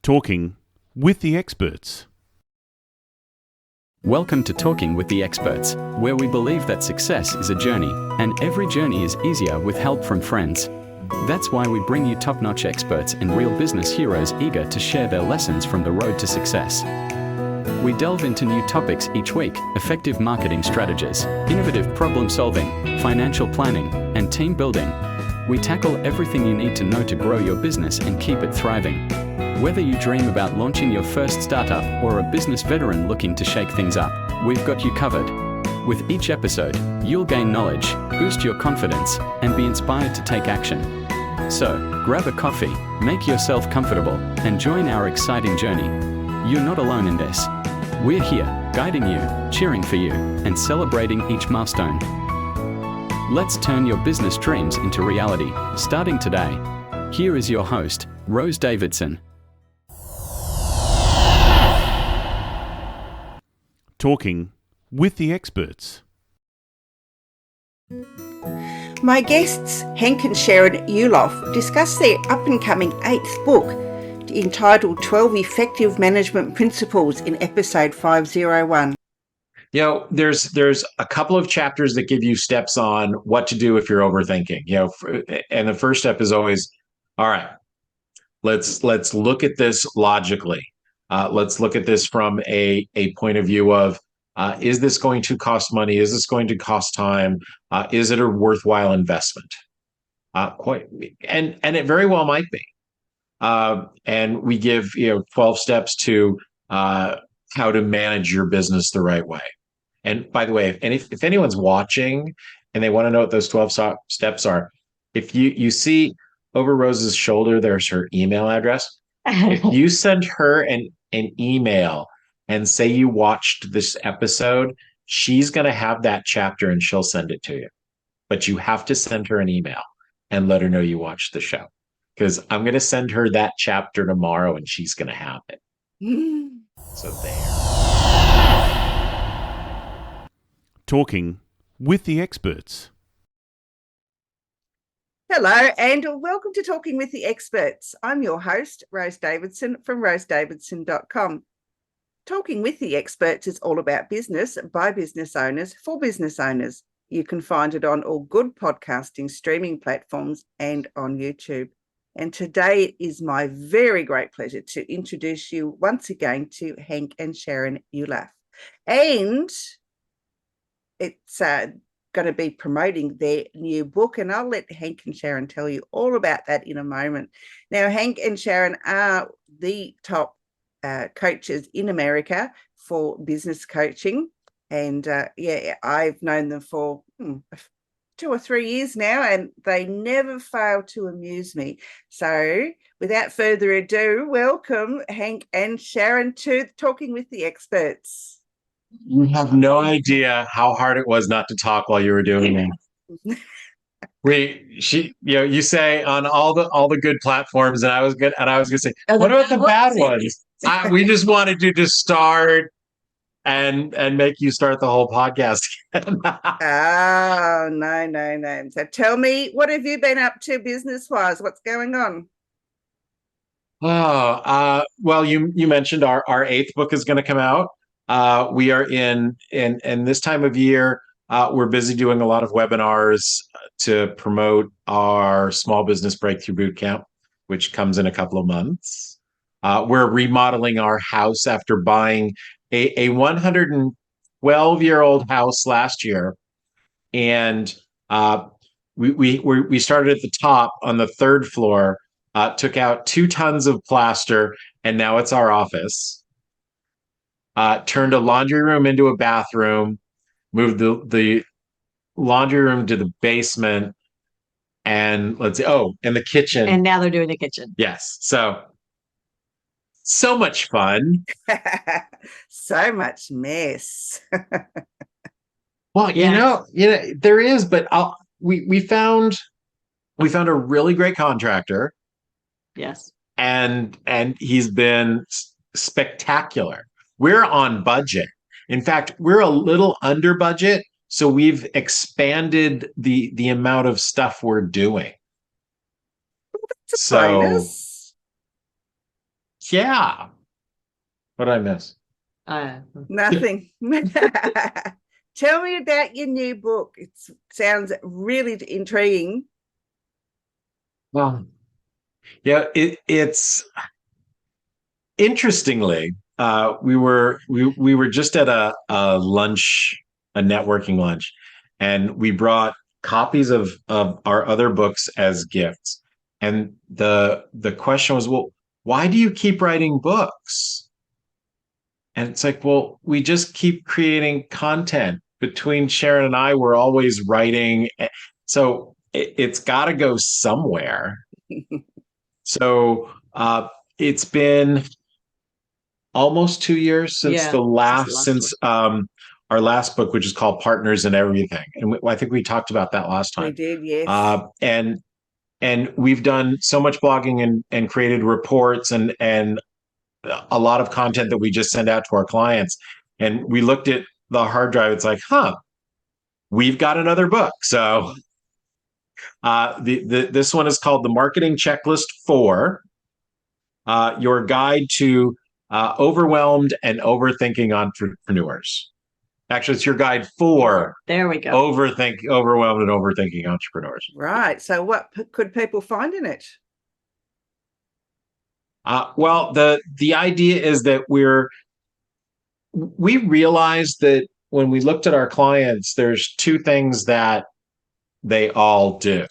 Talking with the Experts. Welcome to Talking with the Experts, where we believe that success is a journey, and every journey is easier with help from friends. That's why we bring you top-notch experts and real business heroes eager to share their lessons from the road to success. We delve into new topics each week: effective marketing strategies, innovative problem-solving, financial planning, and team building. We tackle everything you need to know to grow your business and keep it thriving. Whether you dream about launching your first startup or a business veteran looking to shake things up, we've got you covered. With each episode, you'll gain knowledge, boost your confidence, and be inspired to take action. So, grab a coffee, make yourself comfortable, and join our exciting journey. You're not alone in this. We're here, guiding you, cheering for you, and celebrating each milestone. Let's turn your business dreams into reality, starting today. Here is your host, Rose Davidson. Talking with the Experts. My guests, Hank and Sharyn Yuloff, discuss their up-and-coming 8th book entitled 12 Effective Management Principles in episode 501. You know, there's a couple of chapters that give you steps on what to do if you're overthinking. And the first step is always, all right, let's look at this logically. Let's look at this from a point of view of, is this going to cost money? Is this going to cost time? Is it a worthwhile investment? And it very well might be. And we give 12 steps to how to manage your business the right way. And by the way, if anyone's watching and they want to know what those 12 steps are, if you see over Rose's shoulder, there's her email address. If you send her an email and say you watched this episode, she's going to have that chapter and she'll send it to you. But you have to send her an email and let her know you watched the show, because I'm going to send her that chapter tomorrow and she's going to have it. So there. Talking with the Experts. Hello and welcome to Talking with the Experts. I'm your host, Rose Davidson from rosedavidson.com. Talking with the Experts is all about business by business owners for business owners. You can find it on all good podcasting streaming platforms and on YouTube. And today it is my very great pleasure to introduce you once again to Hank and Sharyn Yuloff. And it's going to be promoting their new book, and I'll let Hank and Sharon tell you all about that in a moment. Now, Hank and Sharon are the top coaches in America for business coaching, and I've known them for 2 or 3 years now, and they never fail to amuse me. So without further ado, welcome Hank and Sharon to Talking with the Experts. You have no idea how hard it was not to talk while you were doing it. You say on all the good platforms, and I was good, and I was going to say, what about the bad ones? We just wanted you to start and make you start the whole podcast again. Oh, no. So tell me, what have you been up to business-wise? What's going on? Well, you mentioned our 8th book is going to come out. We are in this time of year, we're busy doing a lot of webinars to promote our Small Business Breakthrough Bootcamp, which comes in a couple of months. We're remodeling our house after buying a 112-year-old house last year. And we started at the top on the 3rd floor, took out 2 tons of plaster, and now it's our office. Turned a laundry room into a bathroom, moved the laundry room to the basement, and and the kitchen. And now they're doing the kitchen. Yes. So much fun. So much mess. Well, there is, but we found a really great contractor. Yes. And he's been spectacular. We're on budget. In fact, we're a little under budget, so we've expanded the amount of stuff we're doing. That's a bonus. Yeah. What did I miss? Nothing. Tell me about your new book. It sounds really intriguing. Well, yeah, it's interestingly, we were just at a lunch, a networking lunch, and we brought copies of our other books as gifts. And the question was, well, why do you keep writing books? And it's like, well, we just keep creating content. Between Sharon and I, we're always writing. So it's got to go somewhere. So it's been almost 2 years since our last book, which is called Partners in Everything. And I think we talked about that last time. We did, yes. And we've done so much blogging and created reports and a lot of content that we just send out to our clients. And we looked at the hard drive. It's like, we've got another book. So this one is called The Marketing Checklist 4, Your Guide to Overwhelmed and Overthinking Entrepreneurs. Actually, it's your guide for There we go. overwhelmed and overthinking entrepreneurs. Right. So what could people find in it? Well, the idea is that we realized that when we looked at our clients, there's two things that they all do.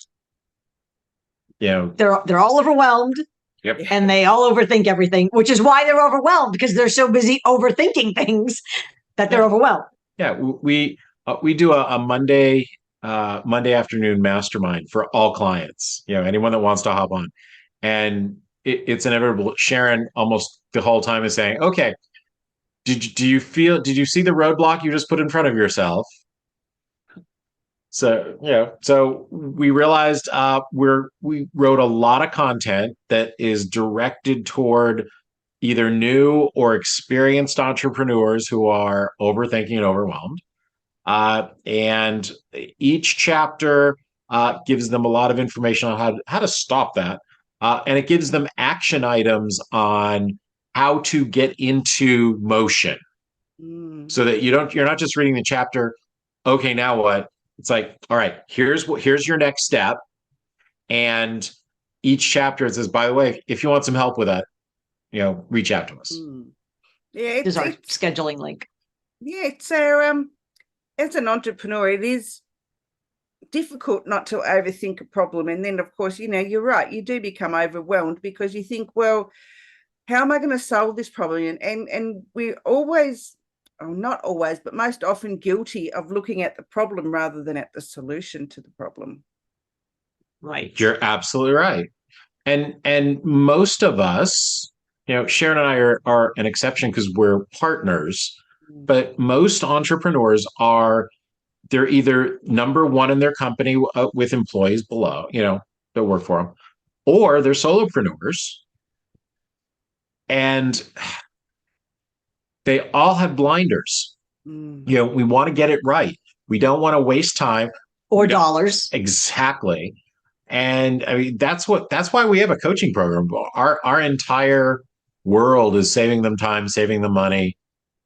They're all overwhelmed. Yep. And they all overthink everything, which is why they're overwhelmed, because they're so busy overthinking things that they're overwhelmed. Yeah, we do a Monday afternoon mastermind for all clients. Anyone that wants to hop on, and it's inevitable. Sharon almost the whole time is saying, "Okay, did you see the roadblock you just put in front of yourself?" So we realized we wrote a lot of content that is directed toward either new or experienced entrepreneurs who are overthinking and overwhelmed. And each chapter gives them a lot of information on how to stop that. And it gives them action items on how to get into motion, so that you're not just reading the chapter. Okay, now what? It's like, all right, here's your next step. And each chapter, it says, by the way, if you want some help with that, reach out to us. Yeah, There's our scheduling link. Yeah, so as an entrepreneur, it is difficult not to overthink a problem. And then, of course, you're right, you do become overwhelmed because you think, well, how am I going to solve this problem? And we're always, not always, but most often guilty of looking at the problem rather than at the solution to the problem. Right. You're absolutely right. And most of us, Sharon and I are an exception because we're partners, but most entrepreneurs they're either number one in their company with employees below, that work for them, or they're solopreneurs. And they all have blinders. We want to get it right. We don't want to waste time or dollars. Exactly. And I mean, that's why we have a coaching program. Our entire world is saving them time, saving them money,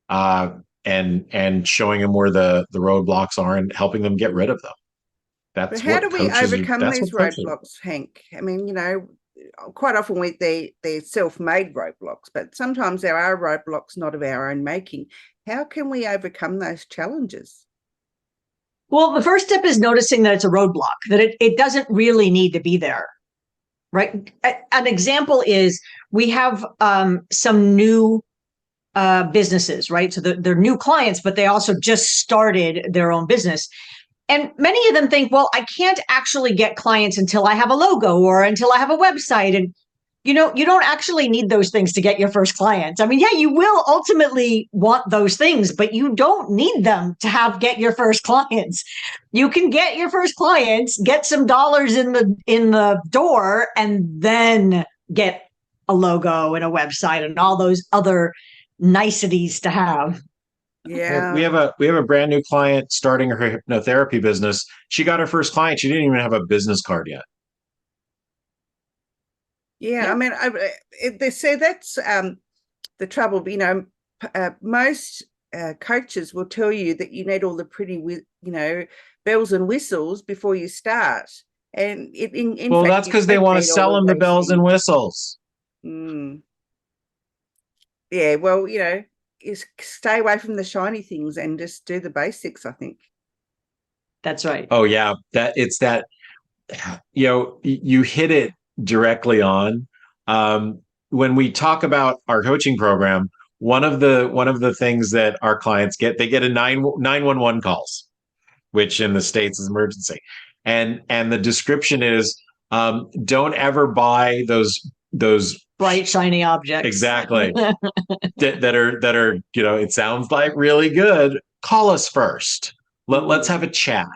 and showing them where the roadblocks are and helping them get rid of them. But how do we overcome these roadblocks, Hank? I mean, quite often they're self-made roadblocks, but sometimes there are roadblocks not of our own making. How can we overcome those challenges? Well, the first step is noticing that it's a roadblock, that it doesn't really need to be there, right? An example is we have some new businesses, right? So they're new clients, but they also just started their own business. And many of them think, well, I can't actually get clients until I have a logo or until I have a website. And, you don't actually need those things to get your first clients. I mean, yeah, you will ultimately want those things, but you don't need them to get your first clients. You can get your first clients, get some dollars in the door, and then get a logo and a website and all those other niceties to have. Yeah. We have a brand new client starting her hypnotherapy business. She got her first client. She didn't even have a business card yet. Yeah, I mean, they say that's the trouble. Most coaches will tell you that you need all the pretty, bells and whistles before you start. And in Well, fact, that's you because they don't want to need all sell of them the those bells and things. whistles. Yeah, well, is stay away from the shiny things and just do the basics, I think. That's right. Oh yeah, you hit it directly on. When we talk about our coaching program, one of the things that our clients get, they get a 911 calls, which in the States is emergency. And the description is, don't ever buy those bright shiny objects. Exactly. that are, it sounds like really good. Call us first. Let's have a chat.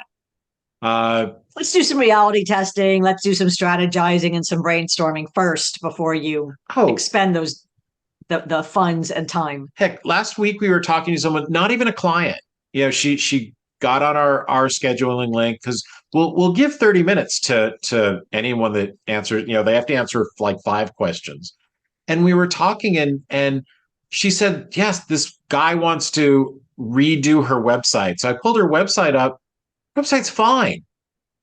Let's do some reality testing. Let's do some strategizing and some brainstorming first before you expend the funds and time. Heck, last week we were talking to someone, not even a client. She got on our scheduling link, because we'll give 30 minutes to anyone that answers. They have to answer like 5 questions. And we were talking, and she said, yes, this guy wants to redo her website. So I pulled her website up. Website's fine.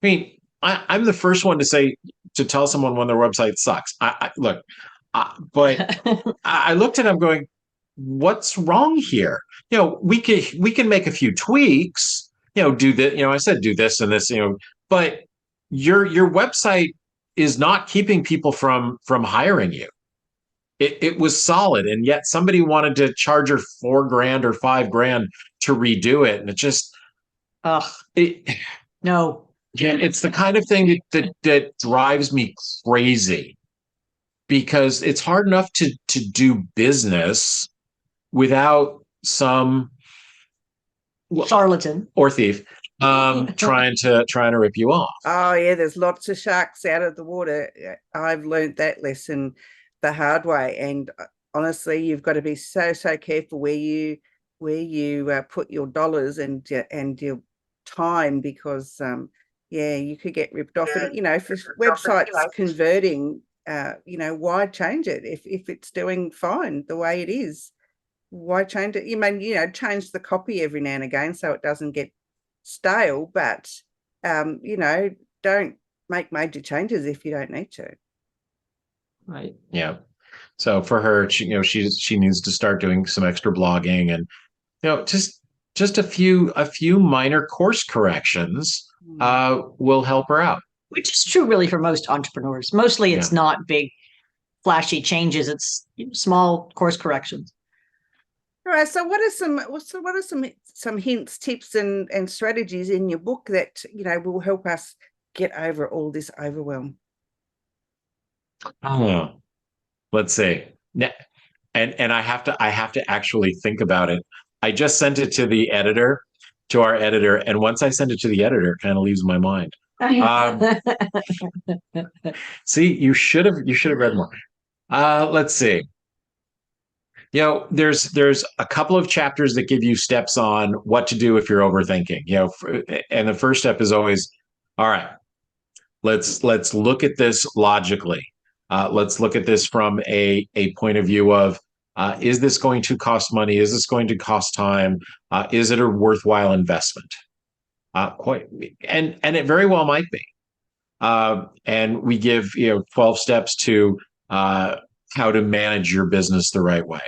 I mean, I'm the first one to tell someone when their website sucks. But I looked at him going, what's wrong here? We can make a few tweaks, do that. I said, do this and this, but your website is not keeping people from hiring you. It was solid, and yet somebody wanted to charge her $4,000 or $5,000 to redo it, and it just, no. Yeah, it's the kind of thing that drives me crazy, because it's hard enough to do business without some charlatan or thief trying to rip you off. Oh yeah, there's lots of sharks out of the water. I've learned that lesson the hard way, and honestly, you've got to be so careful where you put your dollars and your time, because you could get ripped off. And if websites converting, why change it if it's doing fine the way it is? Why change it? You mean, change the copy every now and again so it doesn't get stale, but don't make major changes if you don't need to. Right. Yeah. So for her, she needs to start doing some extra blogging, and just a few minor course corrections will help her out. Which is true really for most entrepreneurs. Mostly it's not big flashy changes, it's small course corrections. All right. So what are some hints, tips and strategies in your book that will help us get over all this overwhelm? Let's see. And I have to actually think about it. I just sent it to our editor, and once I send it to the editor, it kind of leaves my mind. See, you should have read more. Let's see. There's a couple of chapters that give you steps on what to do if you're overthinking. And the first step is always, all right, let's look at this logically. Let's look at this from a point of view of, is this going to cost money? Is this going to cost time? Is it a worthwhile investment? And it very well might be. And we give 12 steps to how to manage your business the right way.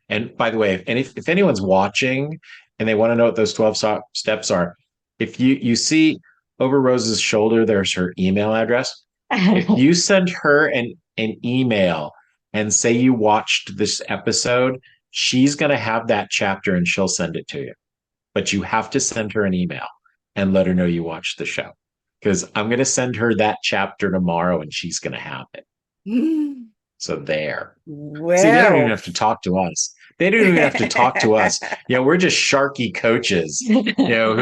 And by the way, if anyone's watching and they want to know what those 12 steps are, if you see over Rose's shoulder, there's her email address. If you send her an email and say you watched this episode, she's going to have that chapter and she'll send it to you. But you have to send her an email and let her know you watched the show, because I'm going to send her that chapter tomorrow and she's going to have it. So there. Well. See, they don't even have to talk to us. They don't even have to talk to us. We're just sharky coaches, who,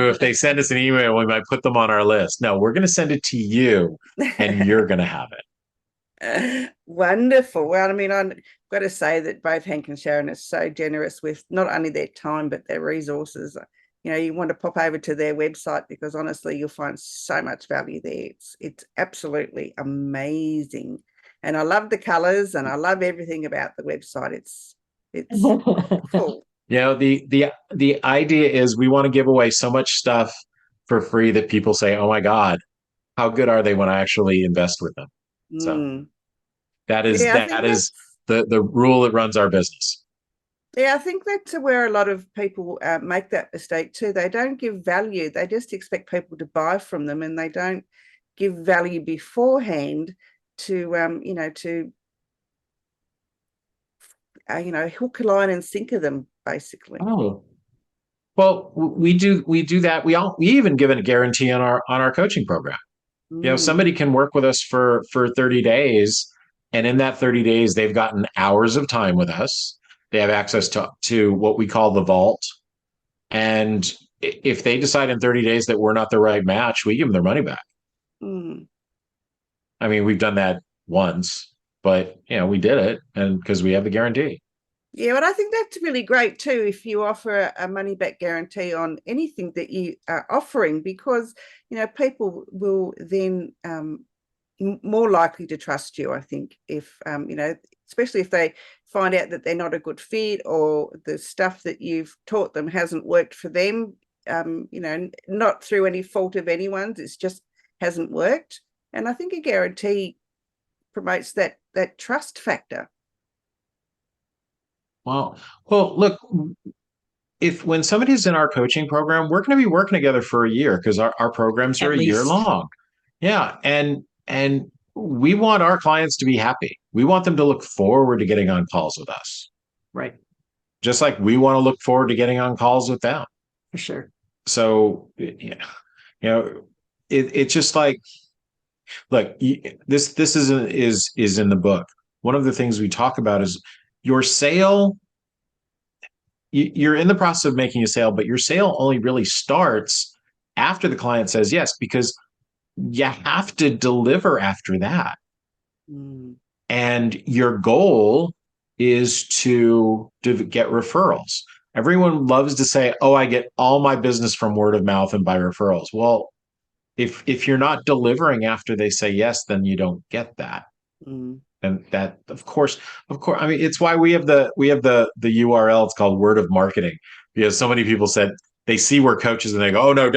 if they send us an email, we might put them on our list. No, we're going to send it to you and you're going to have it. Wonderful. Well, I mean, I've got to say that both Hank and Sharon are so generous with not only their time, but their resources. You want to pop over to their website, because honestly, you'll find so much value there. It's absolutely amazing. and I love the colors and I love everything about the website. It's cool. The idea is we want to give away so much stuff for free that people say, oh my God, how good are they when I actually invest with them? So that is the rule that runs our business. Yeah, I think that's where a lot of people make that mistake too. They don't give value. They just expect people to buy from them, and they don't give value beforehand to hook, line, and sinker them, basically. Oh, well, we do that. We even give a guarantee on our coaching program. Somebody can work with us for 30 days, and in that 30 days, they've gotten hours of time with us. They have access to what we call the vault. And if they decide in 30 days that we're not the right match, we give them their money back. I mean, we've done that once, but we did it, and because we have the guarantee. Yeah, but I think that's really great too if you offer a money back guarantee on anything that you are offering, because people will then more likely to trust you. I think if especially if they find out that they're not a good fit, or the stuff that you've taught them hasn't worked for them, not through any fault of anyone's, it's just hasn't worked. And I think a guarantee promotes that trust factor. Well, look, when somebody's in our coaching program, we're going to be working together for a year, because our programs are a year long. Yeah. And we want our clients to be happy. We want them to look forward to getting on calls with us. Right. Just like we want to look forward to getting on calls with them. For sure. So, it's just like, look, this is in the book. One of the things we talk about is your sale. You're in the process of making a sale, but your sale only really starts after the client says yes, because you have to deliver after that. And your goal is to get referrals. Everyone loves to say, oh, I get all my business from word of mouth and by referrals. Well, if you're not delivering after they say yes, then you don't get that. And that, of course, I mean, it's why we have the URL. It's called Word of Marketing, because so many people said they see we're coaches and they go, oh no,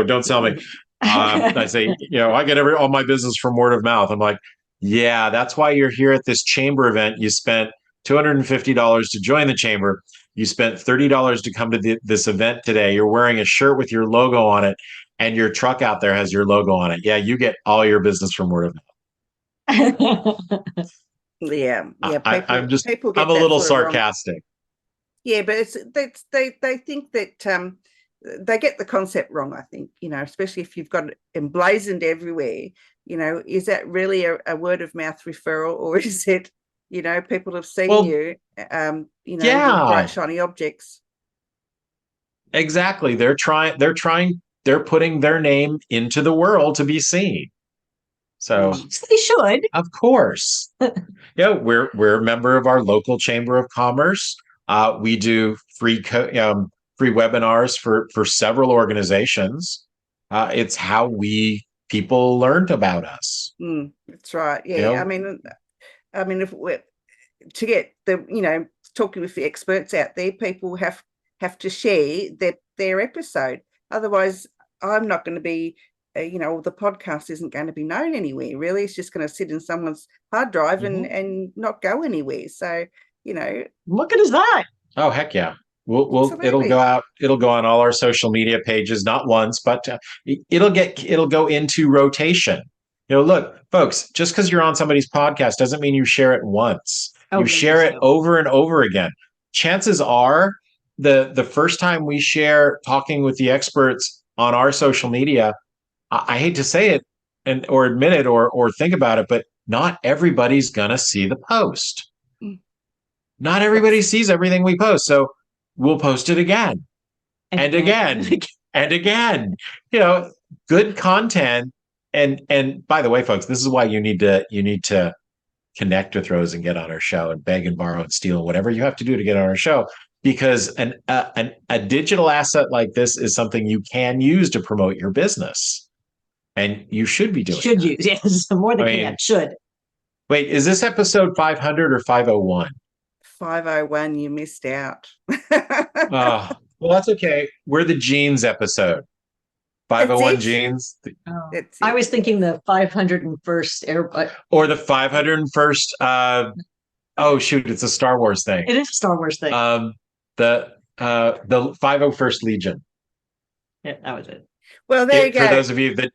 don't sell me. I say, I get all my business from word of mouth. I'm like, yeah, that's why you're here at this chamber event. You spent $250 to join the chamber. You spent $30 to come to this event today. You're wearing a shirt with your logo on it, and your truck out there has your logo on it. Yeah, you get all your business from word of mouth. Yeah. I'm a little sarcastic. Yeah, but they think that they get the concept wrong. I think especially if you've got it emblazoned everywhere. Is that really a word of mouth referral, or is it people have seen you with bright shiny objects? Exactly. They're putting their name into the world to be seen. So they should, of course. We're a member of our local chamber of commerce. We do free webinars for several organizations. It's how people learned about us. That's right. Yeah. I mean, if we're to get the talking with the experts out there, people have to share their episode. Otherwise, I'm not going to be. The podcast isn't going to be known anywhere, really. It's just going to sit in someone's hard drive and not go anywhere. So, What good is that? Oh, heck yeah. It'll go out. It'll go on all our social media pages, not once, but it'll go into rotation. Look, folks, just because you're on somebody's podcast doesn't mean you share it once. You share it over and over again. Chances are the first time we share talking with the experts on our social media, I hate to say it or admit it or think about it, but not everybody's going to see the post. Not everybody sees everything we post. So we'll post it again and again and again. Good content. And by the way, folks, this is why you need to connect with Rose and get on our show and beg and borrow and steal and whatever you have to do to get on our show. Because a digital asset like this is something you can use to promote your business. And you should be doing use, yes. More than can, should. Wait, is this episode 500 or 501? 501, you missed out. Oh, well, that's okay. We're the jeans episode. 501 it. jeans. That's I it. was thinking the 501st air. Or the 501st. Oh, shoot. It's a Star Wars thing. It is a Star Wars thing. The 501st Legion. Yeah, that was it. Well, there you go. For those of you that,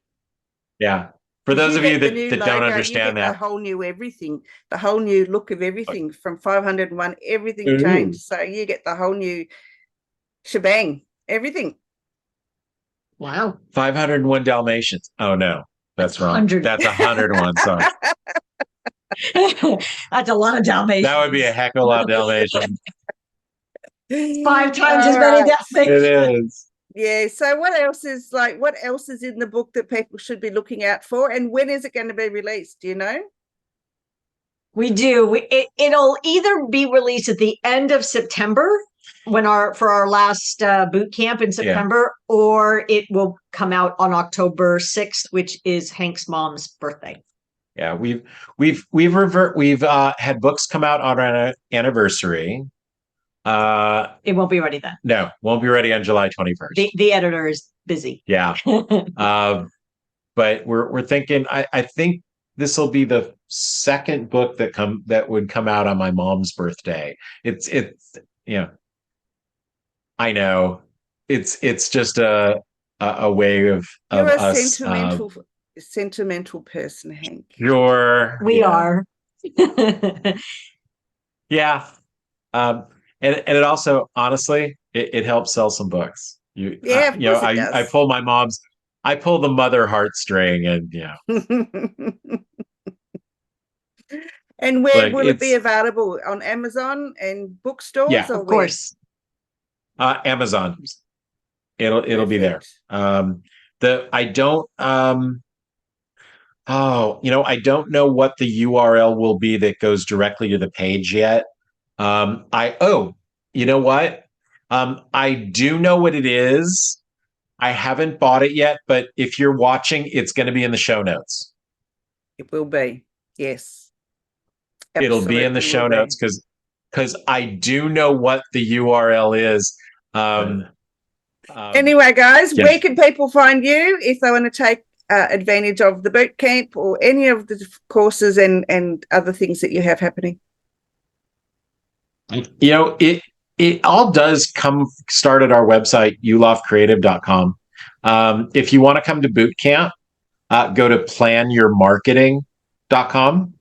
yeah. For those of you that don't understand that. The whole new everything, the whole new look of everything from 501, everything Ooh. changed. So you get the whole new shebang, everything. Wow. 501 Dalmatians. Oh, no, that's wrong. 100. That's 101. Sorry. That's a lot of Dalmatians. That would be a heck of a lot of Dalmatians. 5 times as many Dalmatians. It is. Yeah. So what else is in the book that people should be looking out for? And when is it going to be released? Do you know? We do. It'll either be released at the end of September for our last boot camp in September, or it will come out on October 6th, which is Hank's mom's birthday. Yeah, we've had books come out on our anniversary. It won't be ready then. No, won't be ready on July 21st. The editor is busy. Yeah. But we're thinking, I think this will be the second book that would come out on my mom's birthday. It's I know it's just a way of You're a us. sentimental person, Hank. We are. Yeah. And it also, honestly, it helps sell some books. I pull the mother heartstring, and And where will it be available? On Amazon and bookstores? Yeah, of course. Amazon. It'll be there. I don't know what the URL will be that goes directly to the page yet. You know what? I do know what it is. I haven't bought it yet, but if you're watching, it's going to be in the show notes. It will be. Yes. It'll be in the show notes because I do know what the URL is. Anyway, guys, where can people find you if they want to take advantage of the boot camp or any of the courses and other things that you have happening? It all does start at our website, yuloffcreative.com. If you want to come to boot camp, go to planyourmarketing.com.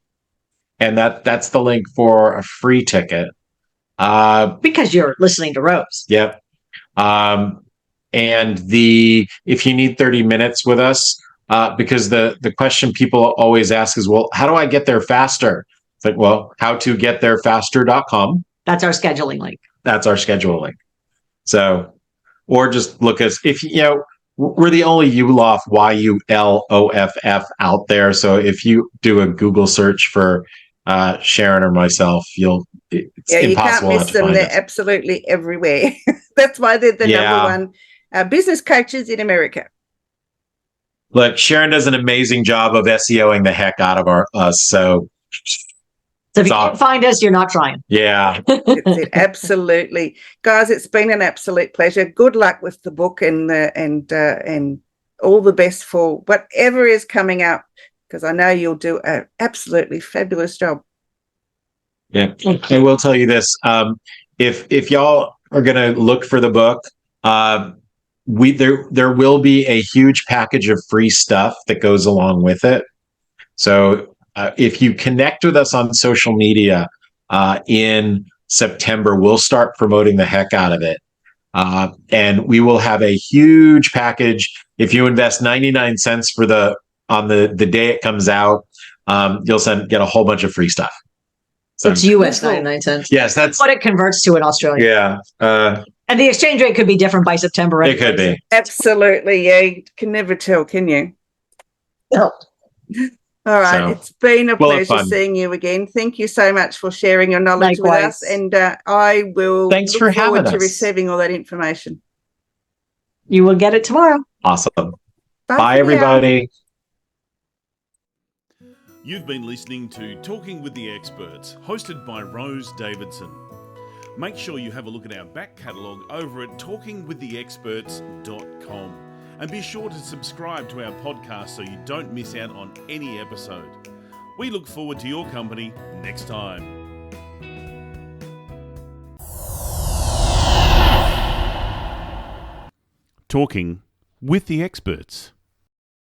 And that's the link for a free ticket. Because you're listening to Rose. Yep. And if you need 30 minutes with us, because the question people always ask is, well, how do I get there faster? It's like, well, howtogettherefaster.com. That's our scheduling link. That's our schedule link. So, or just look us, we're the only Yuloff, Yuloff out there. So if you do a Google search for Sharon or myself, it's impossible. You can't miss them. They're absolutely everywhere. That's why they're the number one business coaches in America. Look, Sharon does an amazing job of SEOing the heck out of us. So if you can't find us, you're not trying. Yeah. That's it. Absolutely. Guys, it's been an absolute pleasure. Good luck with the book and all the best for whatever is coming up, because I know you'll do an absolutely fabulous job. Yeah. I will tell you this. If y'all are going to look for the book, there will be a huge package of free stuff that goes along with it. So if you connect with us on social media in September, we'll start promoting the heck out of it. And we will have a huge package. If you invest 99 cents on the day it comes out, you'll get a whole bunch of free stuff. So it's US 99 cents. Yes, that's what it converts to in Australia. Yeah. And the exchange rate could be different by September. It could be. Absolutely. Yeah. You can never tell, can you? No. All right. It's been a pleasure seeing you again. Thank you so much for sharing your knowledge with us. And I will look forward to receiving all that information. You will get it tomorrow. Awesome. Bye everybody. You've been listening to Talking with the Experts, hosted by Rose Davidson. Make sure you have a look at our back catalogue over at talkingwiththeexperts.com. And be sure to subscribe to our podcast so you don't miss out on any episode. We look forward to your company next time. Talking with the Experts.